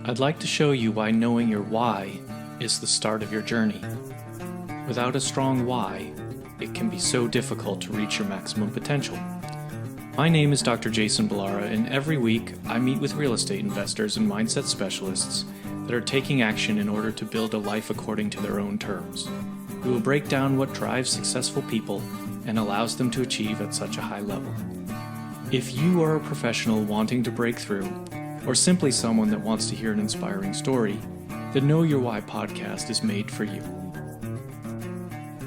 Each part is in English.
I'd like to show you why knowing your why is the start of your journey. Without a strong why, it can be so difficult to reach your maximum potential. My name is Dr. Jason Balara, and every week I meet with real estate investors and mindset specialists that are taking action in order to build a life according to their own terms. We will break down what drives successful people and allows them to achieve at such a high level. If you are a professional wanting to break through, or simply someone that wants to hear an inspiring story, the Know Your Why podcast is made for you.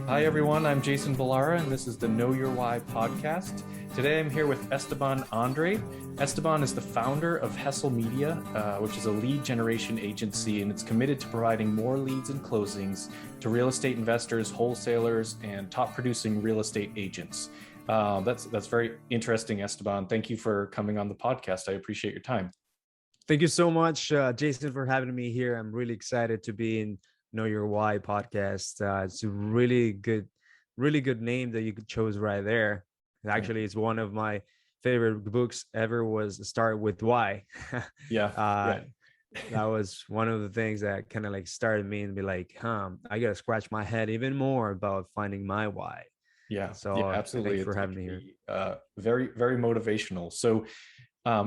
Hi everyone, I'm Jason Balara, and this is the Know Your Why podcast. Today I'm here with Esteban Andrade. Esteban is the founder of Hessel Media, which is a lead generation agency, and it's committed to providing more leads and closings to real estate investors, wholesalers, and top producing real estate agents. That's very interesting, Esteban. Thank you for coming on the podcast. I appreciate your time. Thank you so much, Jason, for having me here. I'm really excited to be in Know Your Why podcast. It's a really good name that you chose right there. Actually, it's one of my favorite books ever. Was Start with Why. Yeah, uh, that was one of the things that kind of like started me and be like, I gotta scratch my head even more about finding my why. yeah, So absolutely. thanks for It having can me here. be very, very motivational. So,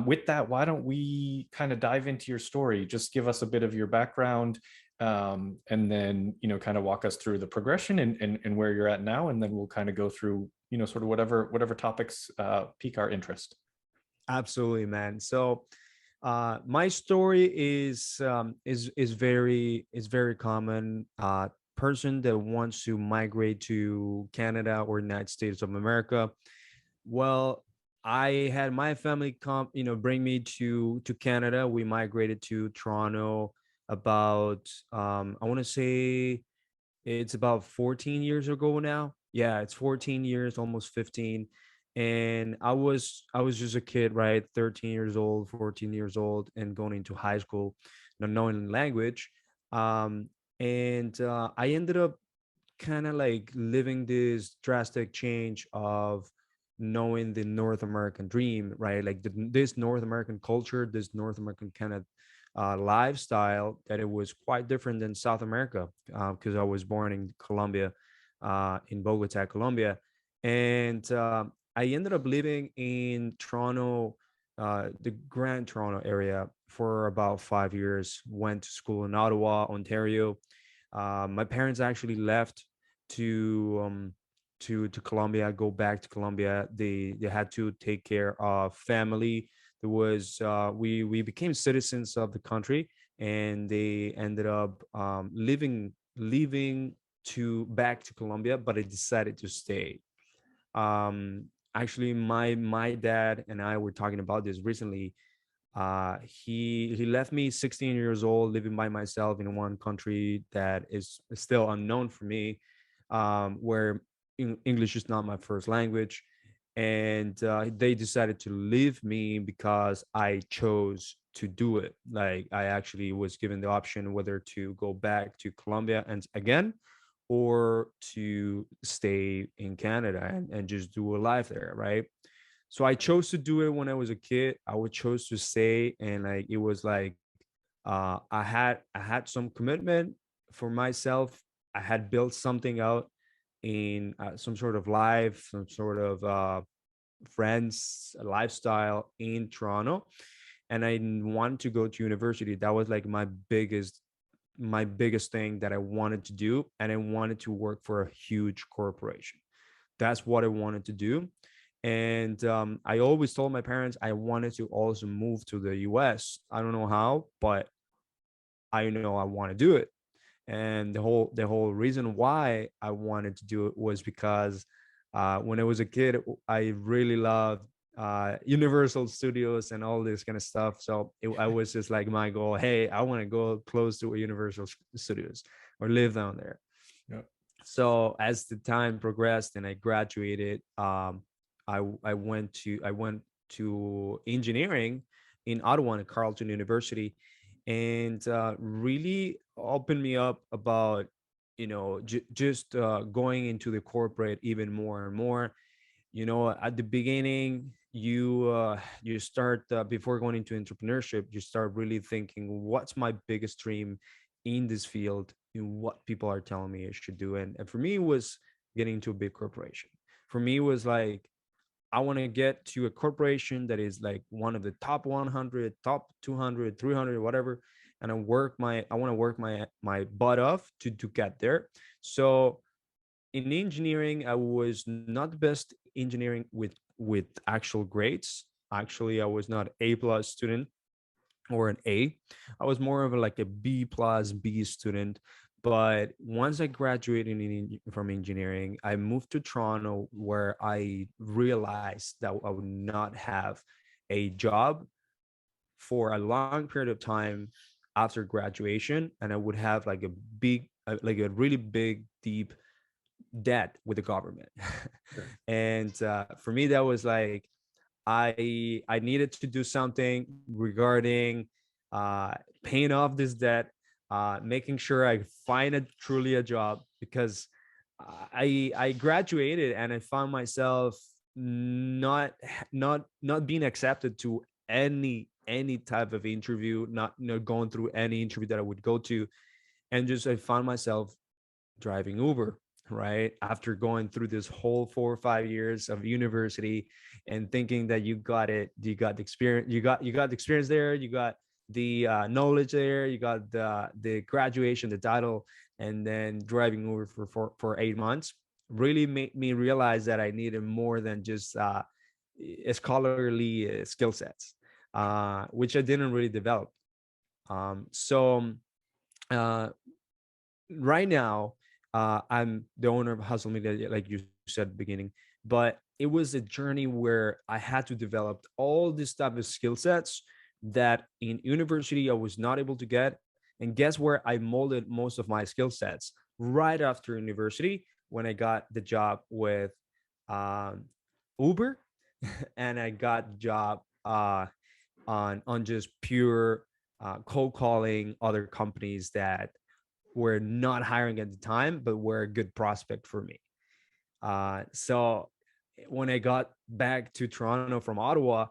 with that, why don't we kind of dive into your story? Just give us a bit of your background, and then kind of walk us through the progression and where you're at now, and then we'll kind of go through sort of whatever topics pique our interest. Absolutely, man. So my story is very common. Person that wants to migrate to Canada or United States of America. Well, I had my family come, bring me to Canada. We migrated to Toronto about I want to say it's about 14 years ago now. Yeah, it's 14 years, almost 15. And I was just a kid, right? 13 years old, 14 years old, and going into high school, not knowing language. Um, and I ended up kind of like living this drastic change of knowing the North American dream, right? Like this North American culture, this North American kind of lifestyle, that it was quite different than South America, because I was born in Colombia, in Bogota, Colombia. And I ended up living in Toronto, the Grand Toronto area, for about 5 years. Went to school in Ottawa, Ontario. My parents actually left to to Colombia, go back to Colombia. They had to take care of family. There was we became citizens of the country, and they ended up leaving to back to Colombia, but I decided to stay. Actually, my dad and I were talking about this recently. He left me 16 years old, living by myself in one country that is still unknown for me, where English is not my first language. And they decided to leave me because I chose to do it. Like, I actually was given the option whether to go back to Colombia and again, or to stay in Canada and just do a life there, right? So I chose to do it when I was a kid. I would chose to stay, and like it was like I had some commitment for myself. I had built something out in some sort of life, some sort of friends lifestyle in Toronto, and I wanted to go to university. That was like my biggest thing that I wanted to do, and I wanted to work for a huge corporation. That's what I wanted to do. And I always told my parents I wanted to also move to the US. I don't know how, but I know I want to do it. And the whole reason why I wanted to do it was because when I was a kid, I really loved Universal Studios and all this kind of stuff. So I was just like my goal. Hey, I want to go close to a Universal Studios or live down there. Yeah. So as the time progressed and I graduated, I went to engineering in Ottawa at Carleton University, and really opened me up about just going into the corporate even more and more. At the beginning, you start before going into entrepreneurship, you start really thinking, what's my biggest dream in this field, and what people are telling me I should do. And for me, it was getting into a big corporation. For me, it was like, I want to get to a corporation that is like one of the top 100, top 200, 300, whatever. And I want to work my butt off to get there. So in engineering, I was not the best engineering with actual grades. Actually, I was not A plus student or an A. I was more of a, like a B plus B student. But once I graduated from engineering, I moved to Toronto, where I realized that I would not have a job for a long period of time after graduation, and I would have like a like a really big, deep debt with the government. Sure. And for me, that was like, I needed to do something regarding uh, paying off this debt, making sure I find a truly a job, because I graduated and I found myself not being accepted to any type of interview, not going through any interview that I would go to, and just I found myself driving Uber, right? After going through this whole 4 or 5 years of university and thinking that you got it, you got the experience, you got the experience there, you got the knowledge there, you got the graduation, the title, and then driving Uber for 8 months really made me realize that I needed more than just scholarly skill sets, which I didn't really develop. So uh, right now, I'm the owner of Hustle Media, like you said at the beginning, but it was a journey where I had to develop all this type of skill sets that in university I was not able to get. And guess where I molded most of my skill sets? Right after university, when I got the job with um, Uber, and I got the job on just pure cold calling other companies that were not hiring at the time, but were a good prospect for me. So when I got back to Toronto from Ottawa,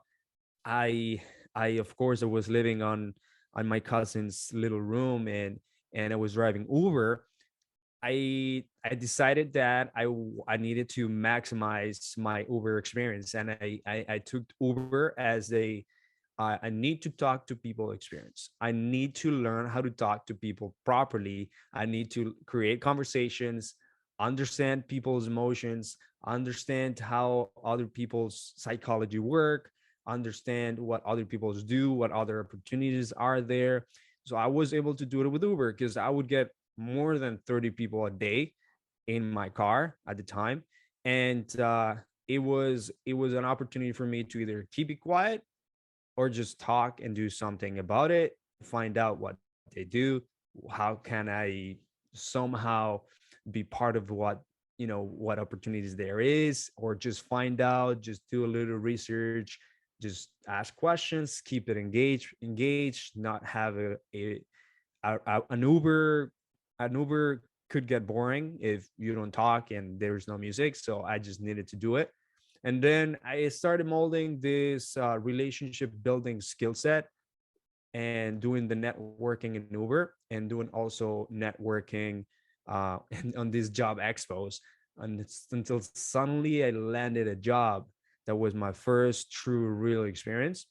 I I of course I was living on my cousin's little room, and I was driving Uber. I decided that I needed to maximize my Uber experience, and I took Uber as I need to talk to people experience. I need to learn how to talk to people properly. I need to create conversations, understand people's emotions, understand how other people's psychology work, understand what other people's do, what other opportunities are there. So I was able to do it with Uber because I would get more than 30 people a day in my car at the time. And it was an opportunity for me to either keep it quiet or just talk and do something about it, find out what they do, how can I somehow be part of what opportunities there is, or just find out, just do a little research, just ask questions, keep it engaged, not have an Uber could get boring if you don't talk and there's no music. So I just needed to do it. And then I started molding this relationship building skill set and doing the networking in Uber and doing also networking on these job expos. And it's until suddenly I landed a job that was my first true real experience.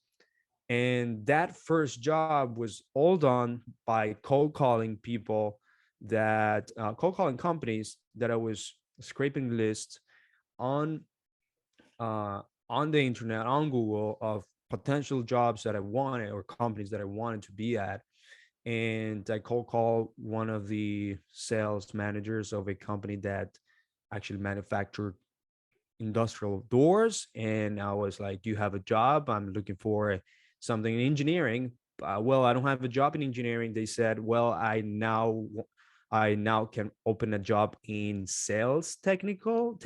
And that first job was all done by cold calling people, that cold calling companies that I was scraping lists on uh, on the internet, on Google, of potential jobs that I wanted or companies that I wanted to be at. And I cold call one of the sales managers of a company that actually manufactured industrial doors. And I was like, "Do you have a job? I'm looking for something in engineering." Well, I don't have a job in engineering. They said, "Well, I now can open a job in sales, technical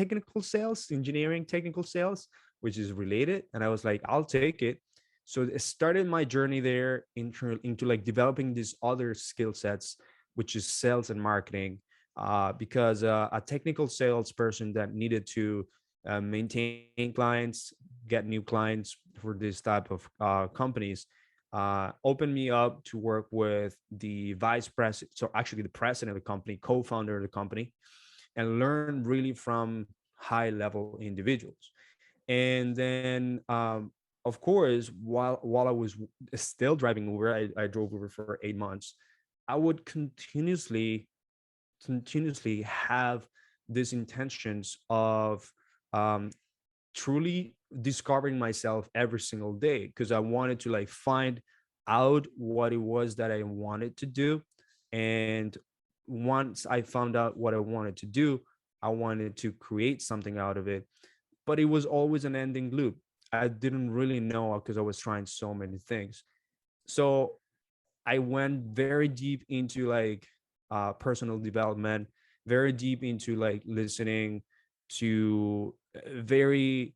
sales, engineering, technical sales, which is related." And I was like, "I'll take it." So it started my journey there into like developing these other skill sets, which is sales and marketing. Because a technical salesperson that needed to maintain clients, get new clients for this type of companies, opened me up to work with the vice president, so actually the president of the company, co-founder of the company, and learn really from high level individuals. And then of course, while I was still driving Uber, I drove Uber for 8 months. I would continuously have these intentions of um, truly discovering myself every single day, because I wanted to like find out what it was that I wanted to do. And once I found out what I wanted to do, I wanted to create something out of it. But it was always an ending loop. I didn't really know because I was trying so many things. So I went very deep into like personal development, very deep into like listening to very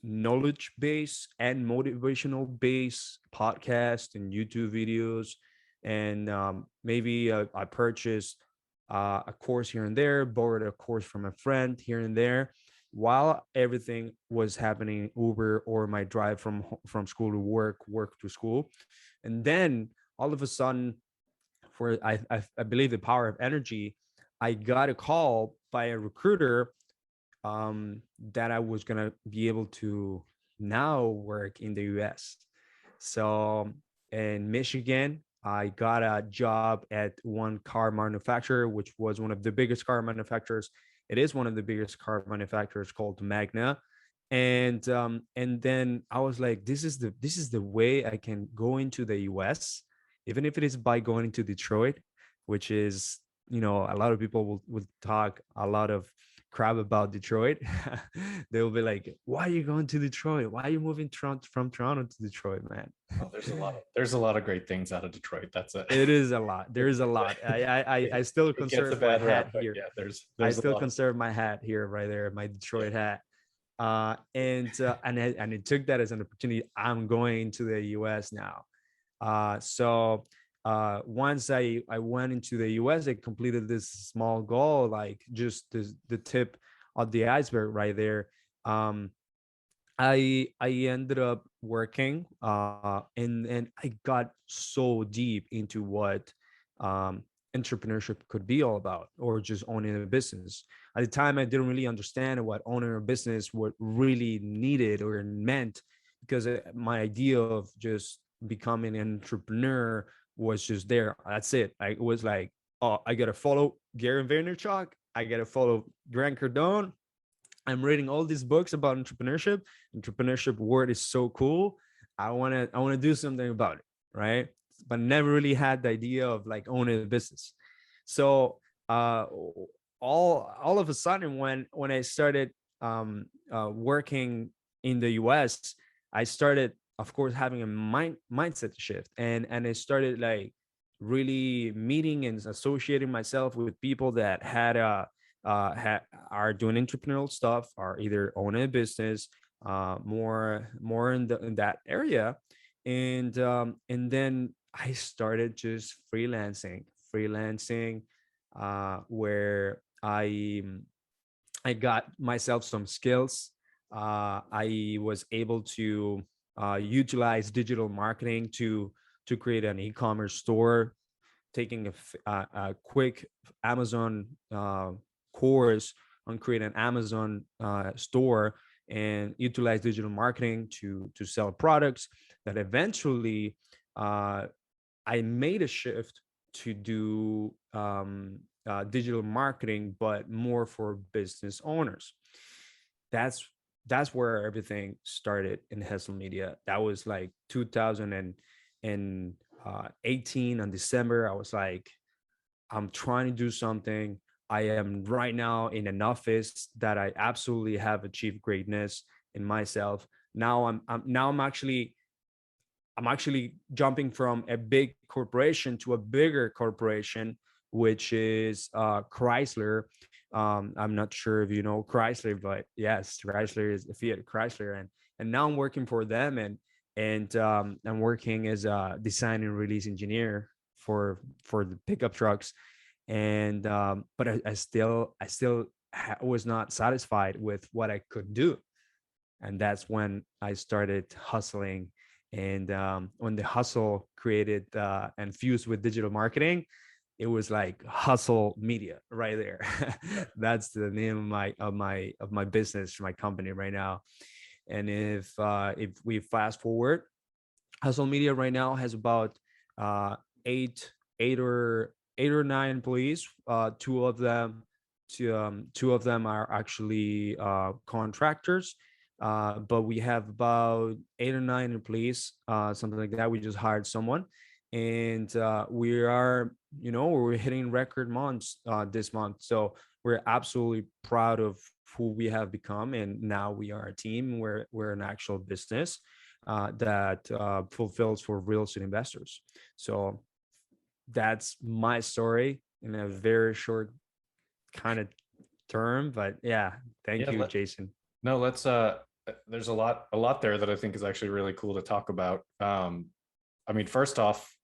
knowledge based and motivational based podcasts and YouTube videos. And maybe I purchased a course here and there, borrowed a course from a friend here and there, while everything was happening Uber or my drive from school to work to school. And then all of a sudden, for I believe the power of energy, I got a call by a recruiter that I was gonna be able to now work in the US. So in Michigan, I got a job at one car manufacturer, which was one of the biggest car manufacturers. It is one of the biggest car manufacturers, called Magna. And then I was like, this is the way I can go into the US, even if it is by going to Detroit, which is, a lot of people will talk a lot of crap about Detroit. They will be like, "Why are you going to Detroit? Why are you moving from Toronto to Detroit, man?" Oh, there's a lot of great things out of Detroit. That's a It is a lot. There is a lot. I still it gets a conserve my bad rap, hat but here. yeah, there's I there's a still lot of conserve my hat here, right there, my yeah. Detroit hat. And it took that as an opportunity. I'm going to the US now. So once I went into the US, I completed this small goal, like just the tip of the iceberg right there. Um, I ended up working, and I got so deep into what entrepreneurship could be all about, or just owning a business. At the time, I didn't really understand what owning a business what really needed or meant, because my idea of just becoming an entrepreneur was just there. That's it. I was like, oh, I gotta follow Gary Vaynerchuk. I gotta follow Grant Cardone. I'm reading all these books about entrepreneurship. Entrepreneurship word is so cool. I want to do something about it, right? But never really had the idea of like owning a business. So uh, all of a sudden, when I started working in the US, I started, of course, having a mindset shift, and I started like really meeting and associating myself with people that are doing entrepreneurial stuff, are either owning a business, more in that area. And then I started just freelancing, where I got myself some skills. I was able to utilize digital marketing to create an e-commerce store, taking a quick Amazon course on creating an Amazon store, and utilize digital marketing to sell products. That eventually uh, I made a shift to do digital marketing, but more for business owners. That's that's where everything started in Hustle Media. That was like 2018 on December. I was like, I'm trying to do something. I am right now in an office that I absolutely have achieved greatness in myself. Now I'm actually jumping from a big corporation to a bigger corporation, which is Chrysler. I'm not sure if you know Chrysler, but yes, Chrysler is Fiat Chrysler, and now I'm working for them, and I'm working as a design and release engineer for the pickup trucks. And but I still was not satisfied with what I could do. And that's when I started hustling. And when the hustle created and fused with digital marketing, it was like hustle media right there. That's the name of my business, my company right now. And if we fast forward, hustle media right now has about uh, eight eight or nine employees. Two of them are actually contractors, but we have about 8 or 9 employees, something like that. We just hired someone, and we are, we're hitting record months this month. So we're absolutely proud of who we have become, and now we are a team. We're an actual business that fulfills for real estate investors. So that's my story in a very short kind of term. But yeah, thank Yeah, you, Jason. no, let's there's a lot there that I think is actually really cool to talk about. I mean, first off,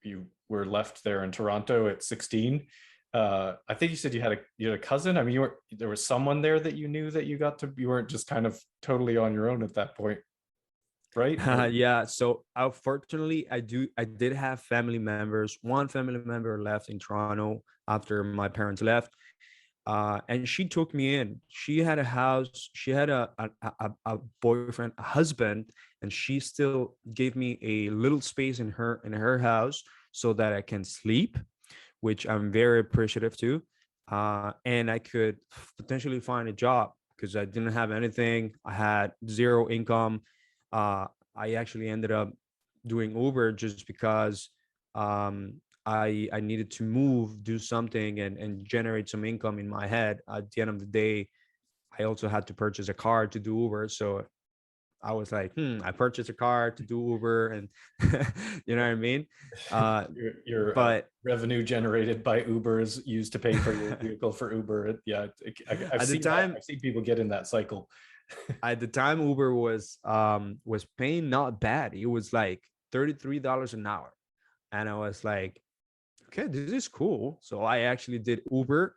you were left there in Toronto at 16. I think you said you had a cousin. I mean, there was someone there that you knew that you weren't just kind of totally on your own at that point, right? Yeah. So unfortunately, I did have family members. One family member left in Toronto after my parents left, and she took me in. She had a house. She had a boyfriend, a husband, and she still gave me a little space in her house so that I can sleep, which I'm very appreciative to. And I could potentially find a job because I didn't have anything. I had zero income. Uh, I actually ended up doing Uber just because I needed to move, do something, and generate some income in my head. At the end of the day, I also had to purchase a car to do Uber. So I was like, I purchased a car to do Uber, and you know what I mean. Uh, Your but revenue generated by Uber is used to pay for your vehicle for Uber. Yeah, I've at the seen that. time, I've seen people get in that cycle. Uber was paying not bad. It was like $33 an hour, and I was like, okay, this is cool. So I actually did Uber.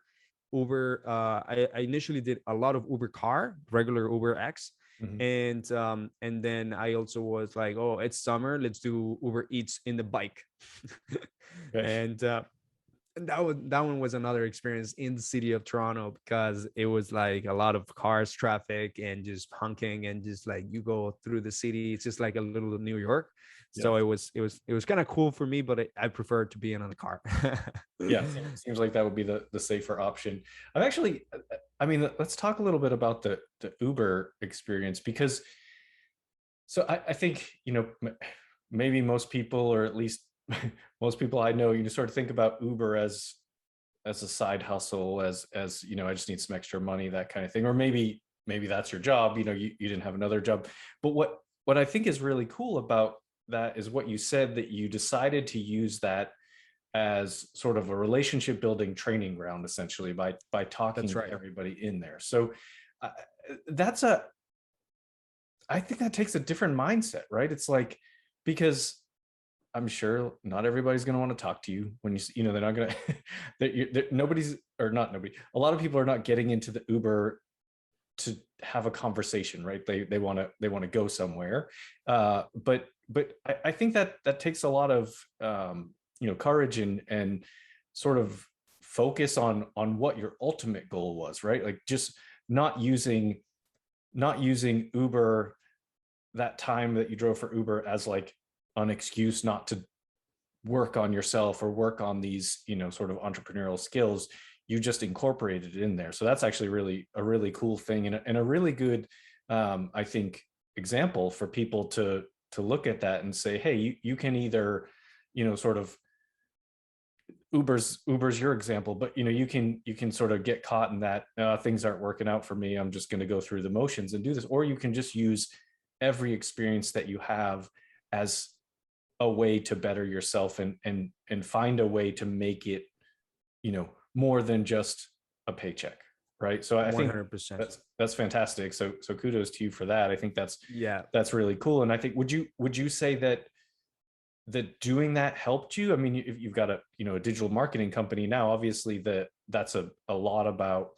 I initially did a lot of Uber car, regular Uber X, Mhm. and then I also was like, oh, it's summer, let's do Uber Eats in the bike. Okay. and that one was another experience in the city of Toronto because it was like a lot of cars, traffic, and just honking, and just like you go through the city. It's just like a little New York. Yeah. So it was kind of cool for me, but I prefer to be in on the car. Yeah, seems like that would be the safer option. I'm actually, I mean, let's talk a little bit about the Uber experience because, so I think maybe most people, or at least most people I know, you sort of think about Uber as a side hustle, as I just need some extra money, that kind of thing, or maybe that's your job. You didn't have another job, but what I think is really cool about that is what you said, that you decided to use that as sort of a relationship building training ground, essentially, by talking That's to right. everybody in there. So uh, that's a I think that takes a different mindset, right? It's like, because I'm sure not everybody's going to want to talk to you when they're not going to nobody's, or not nobody, a lot of people are not getting into the Uber to have a conversation, right? They want to go somewhere. But I think that takes a lot of courage and sort of focus on what your ultimate goal was, right? Like, just not using Uber, that time that you drove for Uber, as like an excuse not to work on yourself or work on these sort of entrepreneurial skills. You just incorporated it in there. So that's actually really a really cool thing, and a really good I think example for people to look at that and say, hey, you can either sort of, Uber's your example, but you can sort of get caught in that, things aren't working out for me, I'm just going to go through the motions and do this. Or you can just use every experience that you have as a way to better yourself, and find a way to make it more than just a paycheck, right? So I think 100%. that's fantastic. So kudos to you for that. I think that's Yeah. that's really cool. And I think, would you say that doing that helped you? I mean, if you've got a digital marketing company now, obviously that's a lot about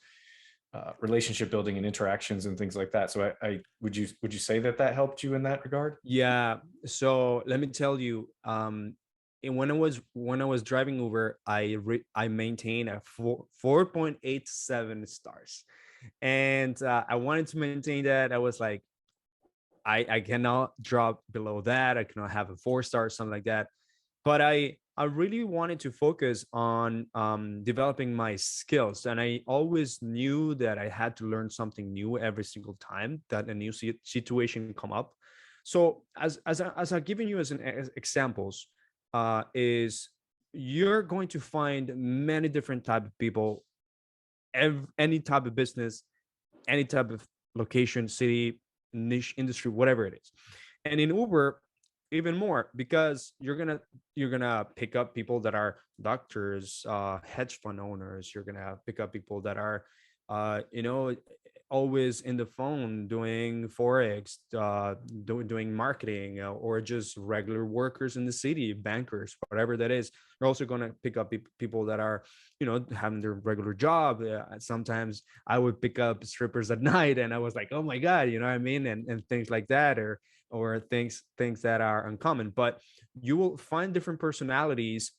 relationship building and interactions and things like that. So I would you say that that helped you in that regard? Yeah. So let me tell you, and when I was driving Uber, I maintain a 4.87 stars, and I wanted to maintain that. I was like, I cannot drop below that. I cannot have a 4 star or something like that. But I really wanted to focus on developing my skills, and I always knew that I had to learn something new every single time that a new situation come up. So as I've given you as examples, is you're going to find many different type of people, any type of business, any type of location, city, niche, industry, whatever it is. And in Uber, even more, because you're gonna pick up people that are doctors, hedge fund owners. You're gonna pick up people that are, you know, always in the phone doing forex, doing marketing, or just regular workers in the city, bankers, whatever that is. You're also gonna pick up people that are, having their regular job. Sometimes I would pick up strippers at night, and I was like, oh my god, you know what I mean, and things like that, or things that are uncommon. But you will find different personalities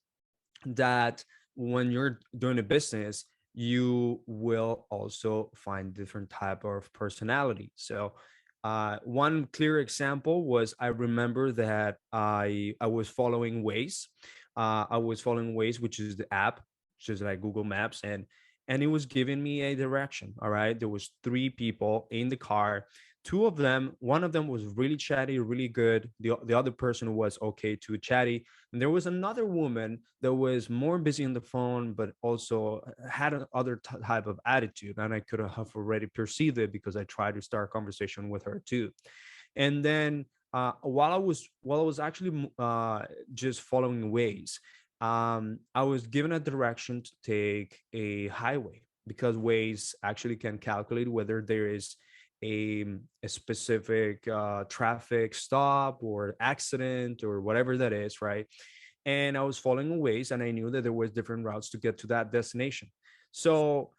that when you're doing a business, you will also find different type of personality. So one clear example was, I remember that I was following Waze. I was following Waze, which is the app, which is like Google Maps, and it was giving me a direction. All right, there was 3 people in the car. Two of them, one of them was really chatty, really good. The other person was okay, too chatty. And there was another woman that was more busy on the phone, but also had another type of attitude. And I could have already perceived it because I tried to start a conversation with her too. And then while I was actually just following Waze, I was given a direction to take a highway, because Waze actually can calculate whether there is a, a specific traffic stop or accident or whatever that is, right? And I was following Waze, and I knew that there was different routes to get to that destination. So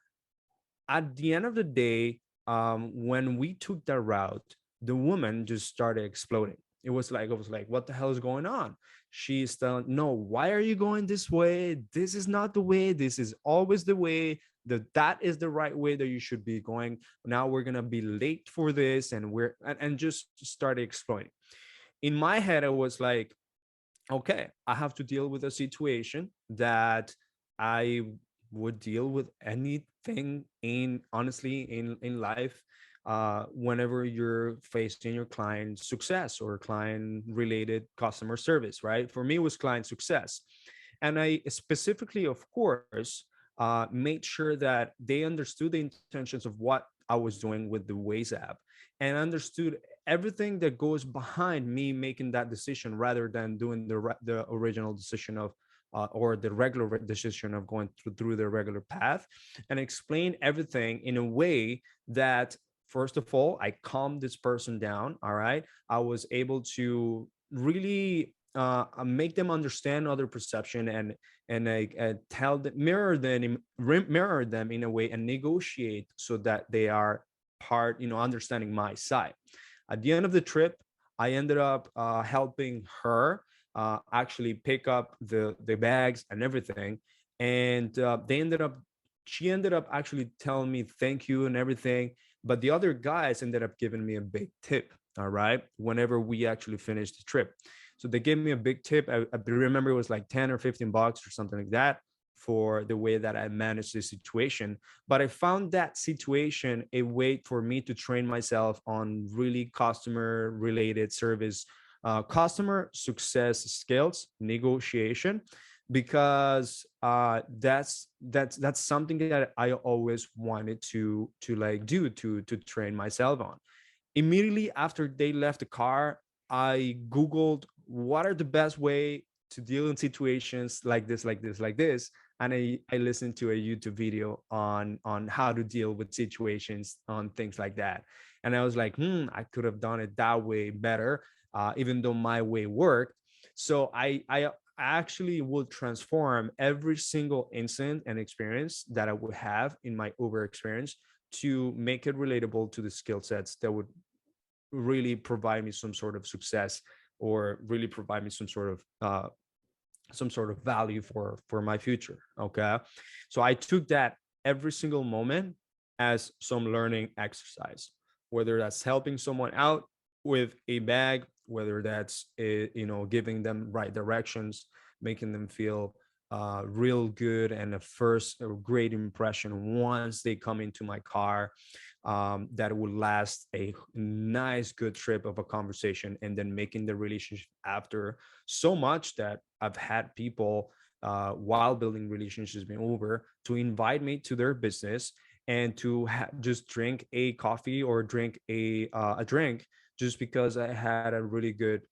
at the end of the day, when we took that route, the woman just started exploding. It was like, what the hell is going on? She's telling, no, why are you going this way? This is not the way. This is always the way. That is the right way that you should be going. Now we're gonna be late for this, and just started exploding. In my head, I was like, okay, I have to deal with a situation that I would deal with anything in honestly in life. Whenever you're facing your client success or client related customer service, right? For me, it was client success. And I specifically, of course, made sure that they understood the intentions of what I was doing with the Waze app, and understood everything that goes behind me making that decision, rather than doing the original decision of or the regular decision of going through the regular path, and explain everything in a way that, first of all, I calmed this person down. All right, I was able to really make them understand other perception, and I tell them, mirror them in a way, and negotiate so that they are part, understanding my side. At the end of the trip, I ended up helping her actually pick up the bags and everything, and she ended up actually telling me thank you and everything. But the other guys ended up giving me a big tip. All right, whenever we actually finished the trip, so they gave me a big tip. I remember it was like 10 or 15 bucks or something like that, for the way that I managed this situation. But I found that situation a way for me to train myself on really customer related service, customer success skills, negotiation, because that's something that I always wanted to like do, to train myself on. Immediately after they left the car, I Googled what are the best way to deal in situations like this, like this. And I listened to a YouTube video on how to deal with situations on things like that. And I was like, I could have done it that way better, even though my way worked. So I actually will transform every single incident and experience that I would have in my Uber experience to make it relatable to the skill sets that would really provide me some sort of success, or really provide me some sort of value for my future. Okay, so I took that every single moment as some learning exercise, whether that's helping someone out with a bag, whether that's giving them right directions, making them feel real good, and a great impression once they come into my car, that would last a nice good trip of a conversation, and then making the relationship after, so much that I've had people, while building relationships in Uber, to invite me to their business and to just drink a coffee or drink a drink, just because I had a really good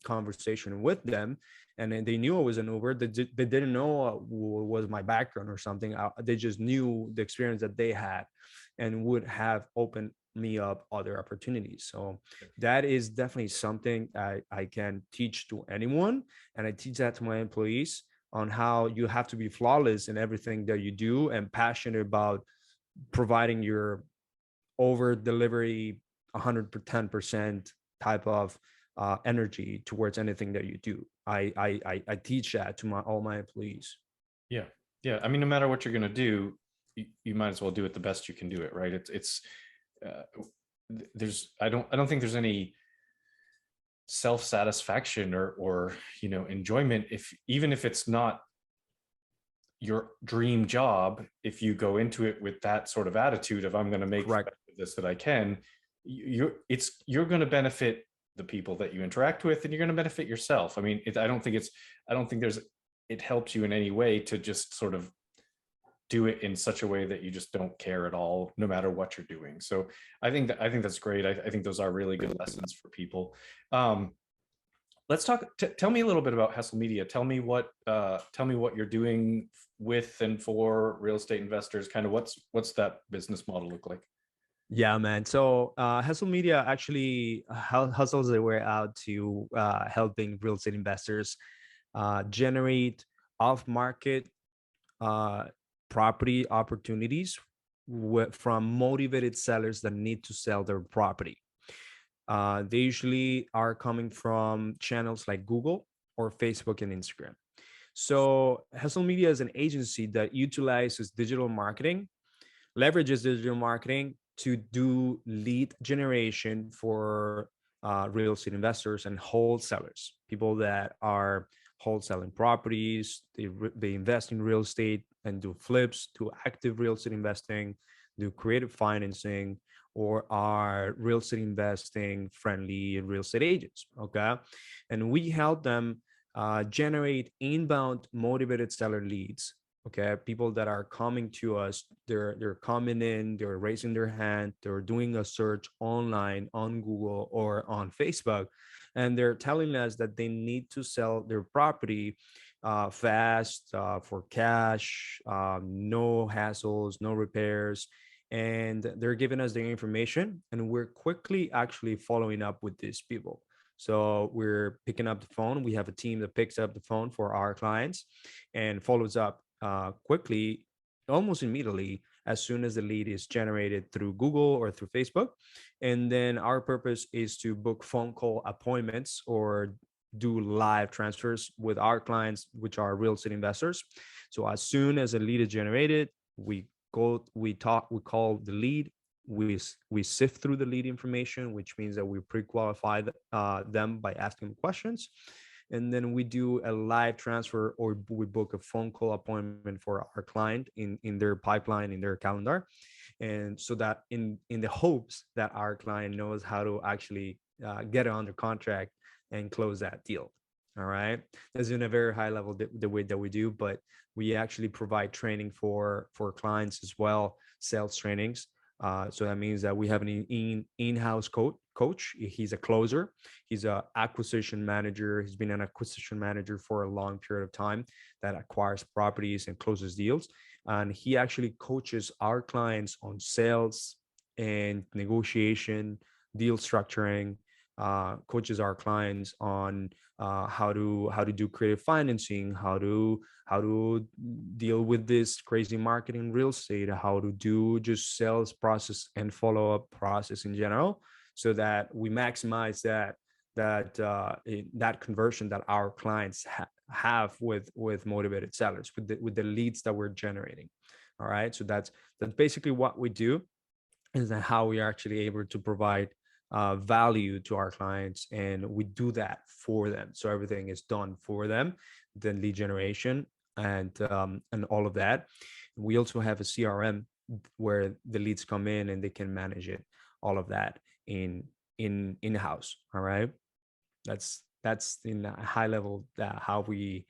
conversation with them. And then they knew I was an Uber. They didn't know what was my background or something. They just knew the experience that they had, and would have opened me up other opportunities. So that is definitely something I can teach to anyone. And I teach that to my employees, on how you have to be flawless in everything that you do, and passionate about providing your over delivery 110% type of energy towards anything that you do. I teach that to all my employees. Yeah. Yeah. I mean, no matter what you're going to do, you might as well do it the best you can do it. Right. Uh, I don't think there's any self-satisfaction or enjoyment, even if it's not your dream job, if you go into it with that sort of attitude of, I'm going to make this that I can, you're going to benefit the people that you interact with, and you're going to benefit yourself. I mean, I don't think it helps you in any way to just sort of do it in such a way that you just don't care at all, no matter what you're doing. So I think that's great. I think those are really good lessons for people. Let's talk. Tell me a little bit about Hustle Media. Tell me what you're doing with and for real estate investors. Kind of what's that business model look like? Yeah, man. So Hustle Media actually hustles their way out to helping real estate investors generate off-market uh, property opportunities from motivated sellers that need to sell their property. They usually are coming from channels like Google or Facebook and Instagram. So Hustle Media is an agency that utilizes digital marketing, leverages digital marketing to do lead generation for real estate investors and wholesalers, people that are wholesaling properties. They invest in real estate and do flips, do active real estate investing, do creative financing, or are real estate investing friendly real estate agents. Okay. And we help them generate inbound motivated seller leads. Okay, people that are coming to us, they're coming in, they're raising their hand, they're doing a search online on Google or on Facebook, and they're telling us that they need to sell their property fast, for cash, no hassles, no repairs. And they're giving us their information, and we're quickly actually following up with these people. So we're picking up the phone. We have a team that picks up the phone for our clients and follows up quickly, almost immediately, as soon as the lead is generated through Google or through Facebook. And then our purpose is to book phone call appointments or do live transfers with our clients, which are real estate investors. So as soon as a lead is generated, we call the lead. We sift through the lead information, which means that we pre-qualify them by asking questions, and then we do a live transfer, or we book a phone call appointment for our client in their pipeline, in their calendar. And so that in the hopes that our client knows how to actually get it under contract and close that deal. All right, that's in a very high level the way that we do, but we actually provide training for clients as well, sales trainings. So that means that we have an in-house coach. He's a closer. He's an acquisition manager. He's been an acquisition manager for a long period of time that acquires properties and closes deals. And he actually coaches our clients on sales and negotiation, deal structuring, coaches our clients on how to do creative financing, how to deal with this crazy marketing in real estate, how to do just sales process and follow up process in general, so that we maximize that conversion that our clients have with motivated sellers, with the leads that we're generating. All right, so that's basically what we do, is that how we are actually able to provide value to our clients, and we do that for them. So everything is done for them, the lead generation and all of that. We also have a CRM where the leads come in and they can manage it, all of that in house. All right, that's in a high level how we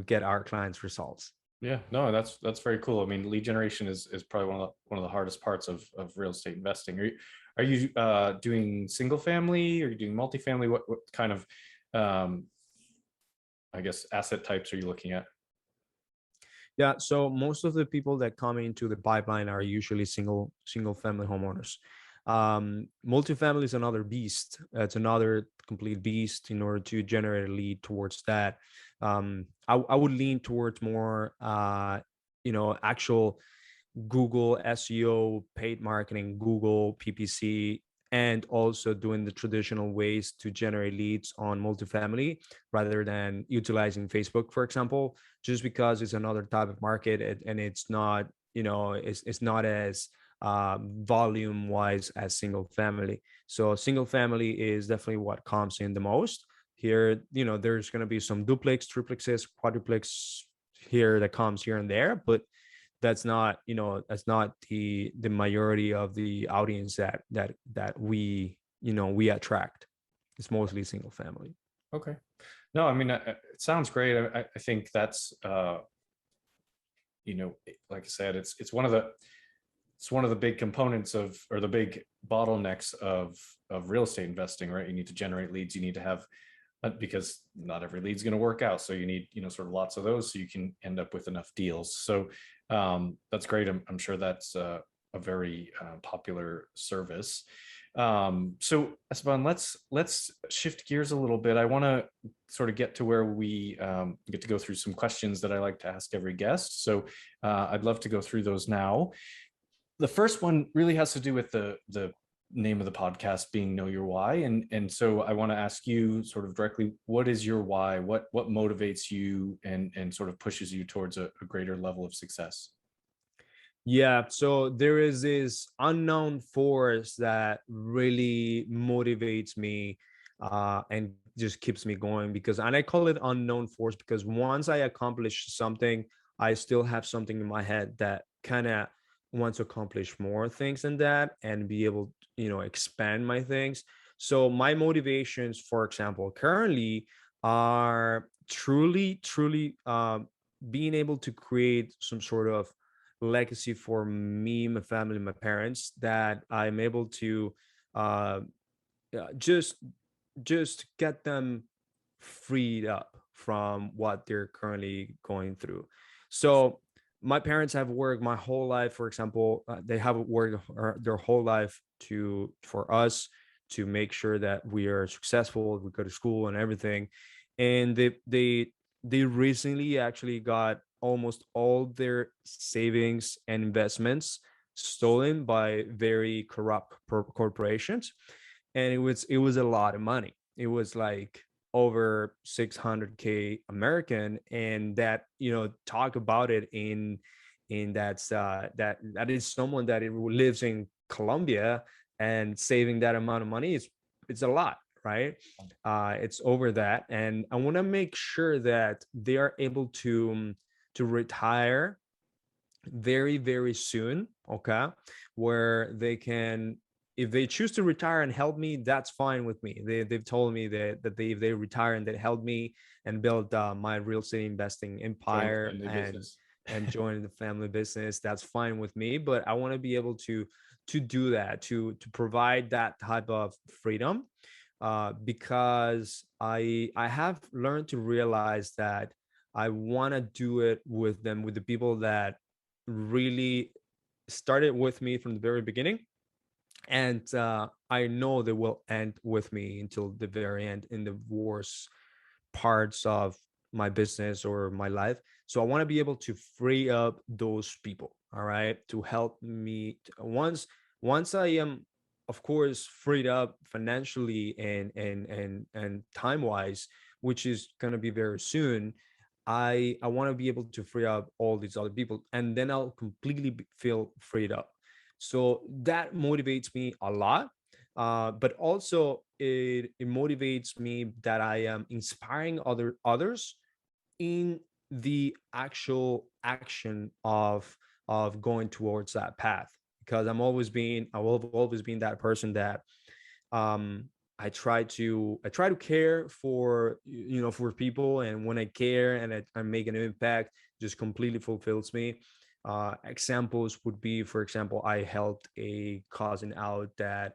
get our clients results. Yeah, no, that's very cool. I mean, lead generation is probably one of the hardest parts of real estate investing. Are you doing single family? Are you doing multifamily? What kind of I guess asset types are you looking at? Yeah, so most of the people that come into the pipeline are usually single family homeowners. Multifamily is another beast. It's another complete beast in order to generate a lead towards that. I would lean towards more, actual Google SEO, paid marketing, Google PPC, and also doing the traditional ways to generate leads on multifamily rather than utilizing Facebook, for example, just because it's another type of market, and it's not, it's not as volume wise as single family. So single family is definitely what comes in the most here. There's going to be some duplex, triplexes, quadruplex here that comes here and there, but that's not the majority of the audience that we attract. It's mostly single family. Okay. No, I mean, it sounds great. I think that's like I said, it's one of the big components of, or the big bottlenecks of real estate investing, right? You need to generate leads. You need to have, because not every lead's going to work out. So you need, sort of lots of those so you can end up with enough deals. So that's great. I'm sure that's a very popular service. So Esteban, let's shift gears a little bit. I want to sort of get to where we get to go through some questions that I like to ask every guest. So I'd love to go through those now. The first one really has to do with the name of the podcast being Know Your Why. And so I want to ask you sort of directly, what is your why? What motivates you and sort of pushes you towards a greater level of success? Yeah, so there is this unknown force that really motivates me and just keeps me going, and I call it unknown force because once I accomplish something, I still have something in my head that kind of wants to accomplish more things than that and be able to, expand my things. So my motivations, for example, currently are truly being able to create some sort of legacy for me, my family, my parents, that I'm able to uh, just get them freed up from what they're currently going through. So my parents have worked my whole life. For example, they have worked their whole life for us to make sure that we are successful, we go to school and everything. And they recently actually got almost all their savings and investments stolen by very corrupt corporations, and it was a lot of money. It was like over 600K American, and that, talk about it in that is someone that lives in Colombia, and saving that amount of money is, it's a lot, right? It's over that, and I want to make sure that they are able to retire very, very soon. Okay, where they can, if they choose to retire and help me, that's fine with me. They've told me if they retire and they help me and build my real estate investing empire and join the family business, that's fine with me. But I want to be able to do that, to provide that type of freedom, because I have learned to realize that I want to do it with them, with the people that really started with me from the very beginning, And I know they will end with me until the very end in the worst parts of my business or my life. So I want to be able to free up those people, all right, to help me once I am, of course, freed up financially and time wise, which is going to be very soon. I want to be able to free up all these other people, and then I'll completely feel freed up. So that motivates me a lot. But also it motivates me that I am inspiring others in the actual action of going towards that path, because I will have always been that person that um I try to care for, for people, and when I care and I make an impact, just completely fulfills me. Examples would be, for example, I helped a cousin out that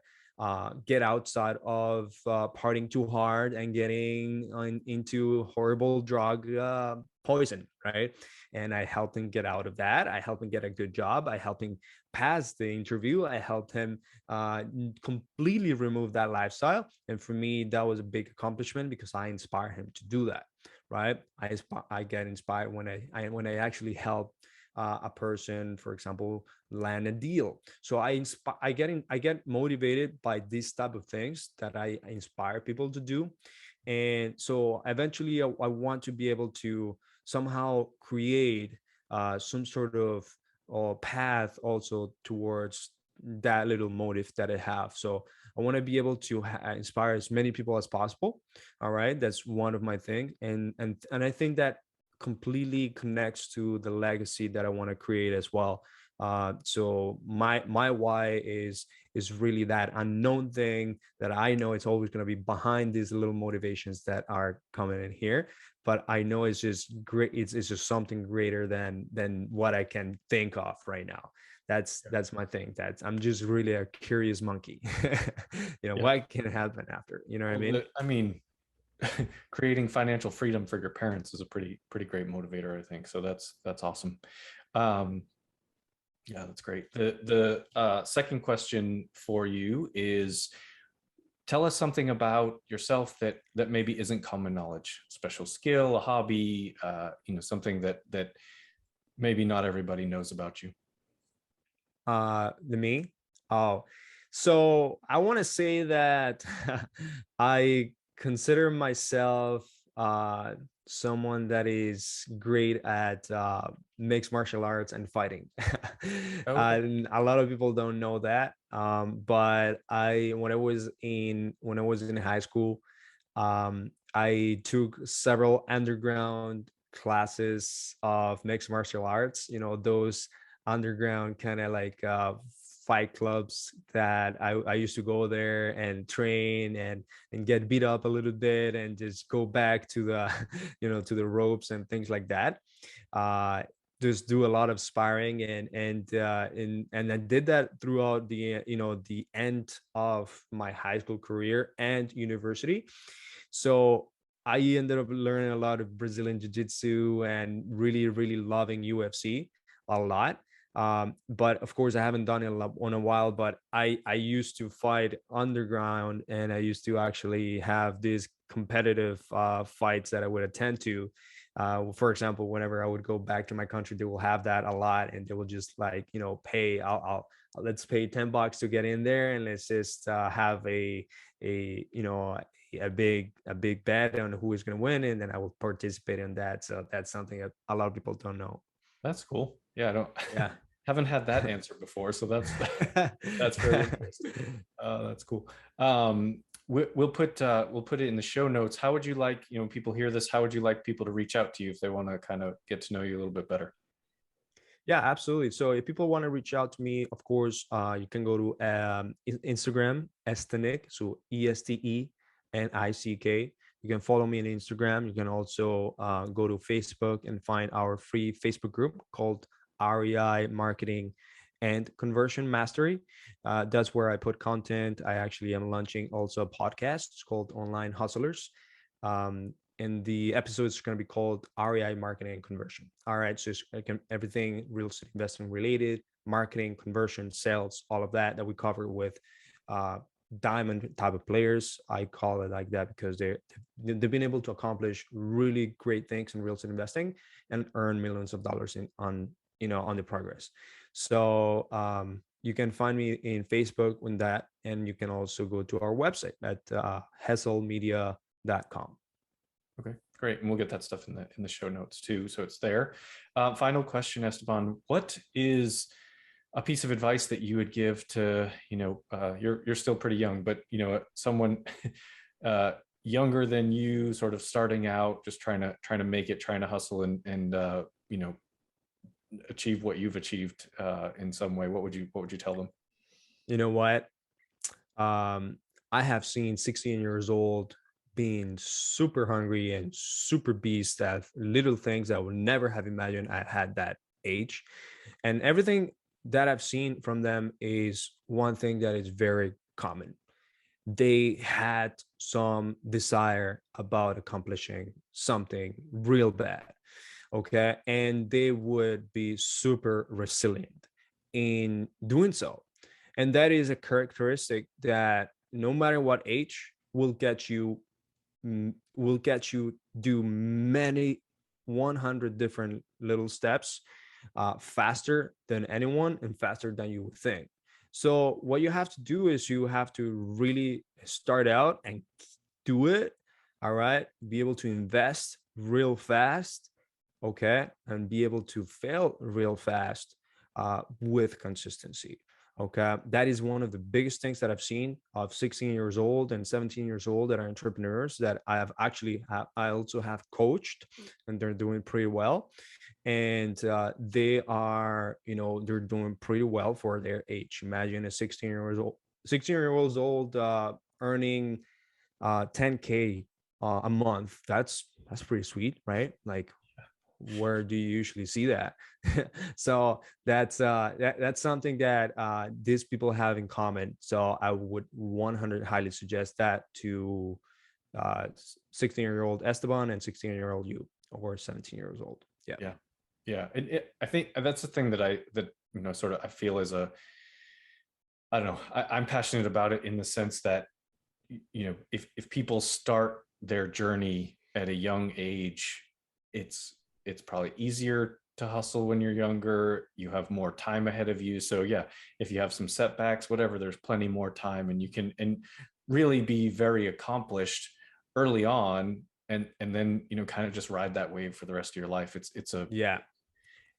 get outside of partying too hard and getting into horrible drug poison, right? And I helped him get out of that. I helped him get a good job. I helped him pass the interview. I helped him completely remove that lifestyle. And for me, that was a big accomplishment because I inspire him to do that, right? I get inspired when when I actually help a person, for example, land a deal. So I get motivated by these type of things that I inspire people to do. And so eventually I want to be able to somehow create some sort of path also towards that little motive that I have. So I want to be able to inspire as many people as possible. All right, that's one of my thing, and I think that completely connects to the legacy that I want to create as well. So my why is really that unknown thing that I know it's always going to be behind these little motivations that are coming in here, but I know it's just great. It's just something greater than what I can think of right now. That's my thing. That's I'm just really a curious monkey. Yeah. What can happen after? You know what I Well, mean? I mean, creating financial freedom for your parents is a pretty great motivator, I think. So that's awesome. Um, yeah, that's great. The second question for you is, tell us something about yourself that maybe isn't common knowledge, special skill, a hobby, something that maybe not everybody knows about you. The me. Oh, so I want to say that I consider myself someone that is great at mixed martial arts and fighting. Okay. And a lot of people don't know that. But I when I was in high school, I took several underground classes of mixed martial arts. Those underground kind of like fight clubs that I used to go there and train and get beat up a little bit and just go back to the to the ropes and things like that. uh just do a lot of sparring and I did that throughout the end of my high school career and university. So I ended up learning a lot of Brazilian jiu-jitsu and really really loving UFC a lot. But of course I haven't done it in a while, but I used to fight underground, and I used to actually have these competitive fights that I would attend to. For example, whenever I would go back to my country, they will have that a lot, and they will just like pay. I'll let's pay $10 to get in there, and let's just have a a big bet on who is going to win, and then I will participate in that. So that's something that a lot of people don't know. That's cool. Yeah, I don't Yeah. haven't had that answer before, so that's very interesting. That's cool. We'll put it in the show notes. How would you like, people hear this? How would you like people to reach out to you if they want to kind of get to know you a little bit better? Yeah, absolutely. So if people want to reach out to me, of course, you can go to Instagram, Estenick, so ESTENICK. You can follow me on Instagram. You can also go to Facebook and find our free Facebook group called REI Marketing and Conversion Mastery. That's where I put content. I actually am launching also a podcast. It's called Online Hustlers. And the episode is going to be called REI Marketing and Conversion. All right, so it's everything real estate investing related, marketing, conversion, sales, all of that we cover with diamond type of players. I call it like that because they've been able to accomplish really great things in real estate investing and earn millions of dollars on the progress. So you can find me in Facebook on that, and you can also go to our website at hesselmedia.com. Okay, great. And we'll get that stuff in the show notes too, so it's there. Final question, Esteban. What is a piece of advice that you would give to, you're still pretty young, but someone younger than you, sort of starting out, just trying to make it, trying to hustle and achieve what you've achieved in some way? What would you tell them? You know what? I have seen 16 years old being super hungry and super beast at little things I would never have imagined I had that age. And everything that I've seen from them is one thing that is very common. They had some desire about accomplishing something real bad. Okay. And they would be super resilient in doing so. And that is a characteristic that no matter what age will get you do many 100 different little steps faster than anyone and faster than you would think. So what you have to do is you have to really start out and do it. All right. Be able to invest real fast. Okay. And be able to fail real fast with consistency. Okay. That is one of the biggest things that I've seen of 16 years old and 17 years old that are entrepreneurs that I also have coached, and they're doing pretty well. And they are, they're doing pretty well for their age. Imagine a 16-year-old earning 10K a month. That's pretty sweet, right? Like, where do you usually see that? So that's something that these people have in common. So I would 100 highly suggest that to 16-year-old Esteban and 16-year-old you, or 17 years old. Yeah. And I think that's the thing that sort of I feel is I don't know, I'm passionate about it in the sense that if people start their journey at a young age, it's probably easier to hustle when you're younger. You have more time ahead of you. So yeah, if you have some setbacks, whatever, there's plenty more time, and you can really be very accomplished early on, and then kind of just ride that wave for the rest of your life. It's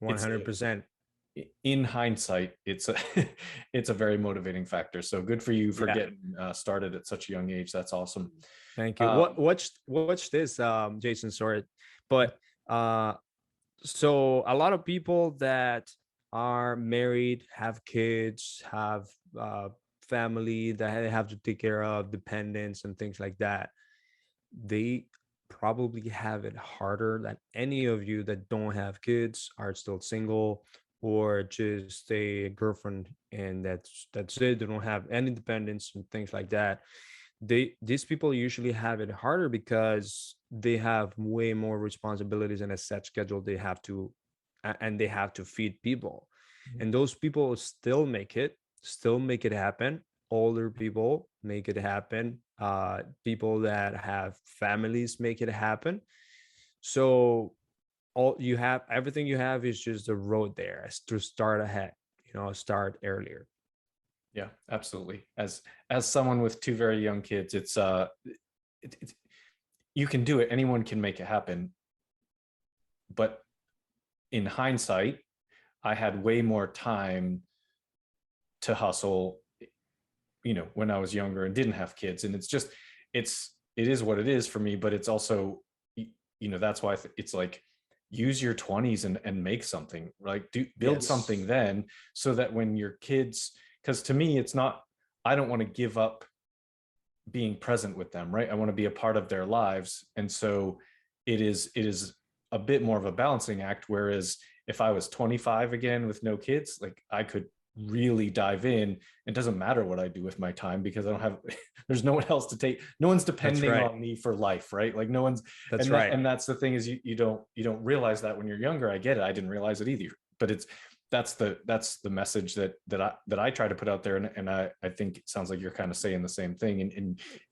100%. In hindsight, it's a very motivating factor. So good for you for getting started at such a young age. That's awesome. Thank you. Watch this, Jason. Sorry, but so a lot of people that are married, have kids, have family that they have to take care of, dependents and things like that, they probably have it harder than any of you that don't have kids, are still single, or just a girlfriend, and that's it. They don't have any dependents and things like that. These people usually have it harder because they have way more responsibilities and a set schedule they have to, and they have to feed people. And those people still make it happen. Older people make it happen. People that have families make it happen. So everything you have is just the road there to start ahead, start earlier. Yeah, absolutely. As someone with two very young kids, it's you can do it. Anyone can make it happen. But in hindsight, I had way more time to hustle, when I was younger and didn't have kids. And it is what it is for me. But it's also, that's why it's like, use your 20s and make something, like build something then, so that when your kids, because to me, it's not, I don't want to give up being present with them, right? I want to be a part of their lives. And so it is a bit more of a balancing act. Whereas if I was 25 again with no kids, like I could really dive in. It doesn't matter what I do with my time because I don't have, there's no one else to take, no one's depending on me for life, right? Like no one's, and that's the thing is you don't realize that when you're younger. I get it. I didn't realize it either, but that's the message that I try to put out there, and I think it sounds like you're kind of saying the same thing,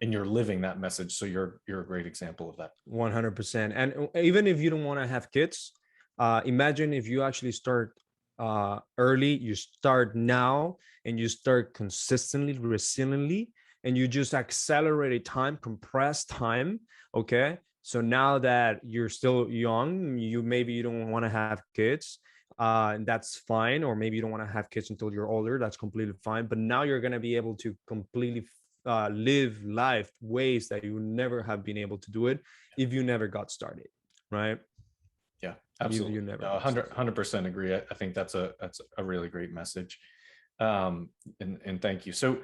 and you're living that message. So you're a great example of that. 100%. And even if you don't want to have kids, imagine if you actually start early, you start now, and you start consistently, resiliently, and you just accelerate time, compress time. Okay. So now that you're still young, maybe you don't want to have kids. And that's fine. Or maybe you don't want to have kids until you're older. That's completely fine. But now you're going to be able to completely live life ways that you never have been able to do it if you never got started. Right. Yeah, absolutely. You never 100% agree. I think that's a really great message. And thank you. So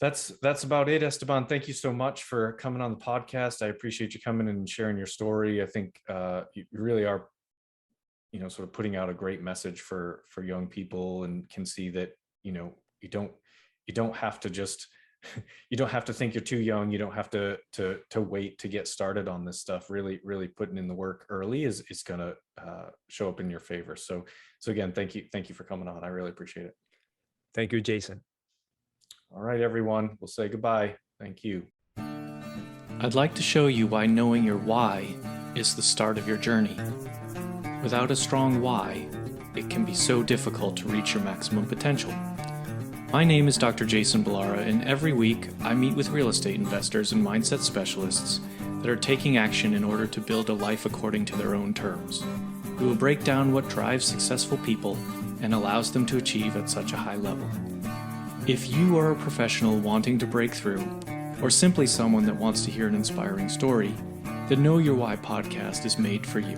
that's about it, Esteban. Thank you so much for coming on the podcast. I appreciate you coming and sharing your story. I think you really are, sort of putting out a great message for young people, and can see that, you don't have to just you don't have to think you're too young. You don't have to wait to get started on this stuff. Really putting in the work early is going to show up in your favor. So again, thank you for coming on. I really appreciate it. Thank you, Jason. All right, everyone, we'll say goodbye. Thank you. I'd like to show you why knowing your why is the start of your journey. Without a strong why, it can be so difficult to reach your maximum potential. My name is Dr. Jason Balara, and every week I meet with real estate investors and mindset specialists that are taking action in order to build a life according to their own terms. We will break down what drives successful people and allows them to achieve at such a high level. If you are a professional wanting to break through, or simply someone that wants to hear an inspiring story, the Know Your Why podcast is made for you.